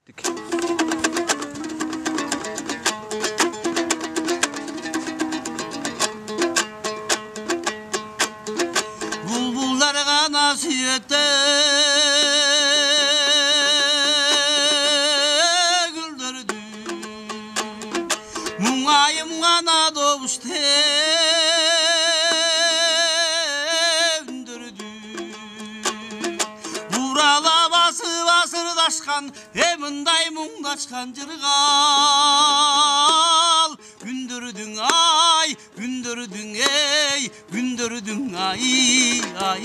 ettik. Bulbullar kanasiyette güldürdü. Muңайым ғана добуш тендірді. Урала басып асырдашқан, мындай мұңдашқан жырғал. Күндірдің ай, күндірдің ей, күндірдің ай, ай.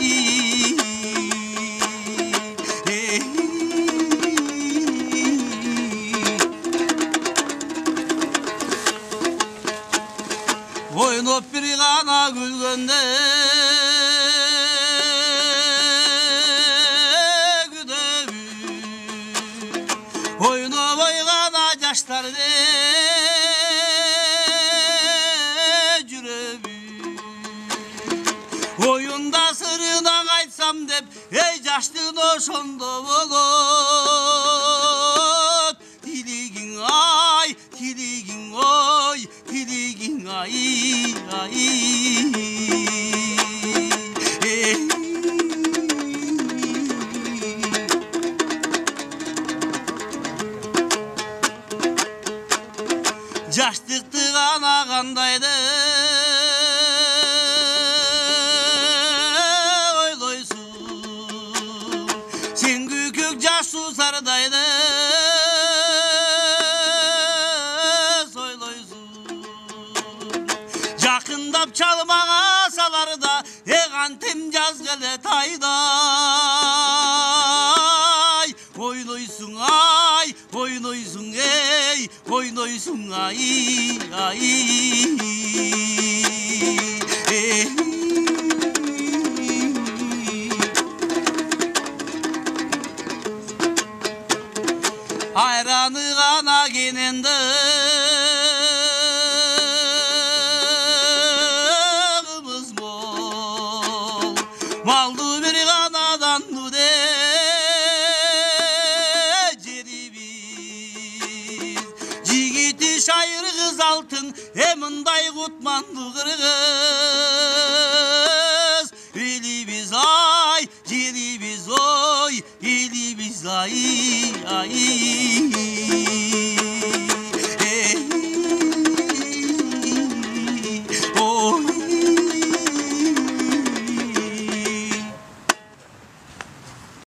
Ойнап бір ғана күлгенде күдебі, ойнап ойғана жаштарды жүребі. Ойында сырынан айтсам деп, ей жаштың ошондо болот. Тилигиң ай, тилигиң ой, тилигиң ай, ай. Жаштыкты гана кандайды ойлойсуң, сен көкөк жаш сусардайды жақындап çalmağa саларда, кантем жаз келе тайдай. Ойнойсуң ай, ойнойсуң ей, ойнойсуң ай, ай. Айраны ғана кененді малды бір ғанадан дүде жерибиз. Жигити шайыр кыз алтын, мындай кутманды кыргыз. Элибиз ай, жерибиз ой, элибиз ай, ай.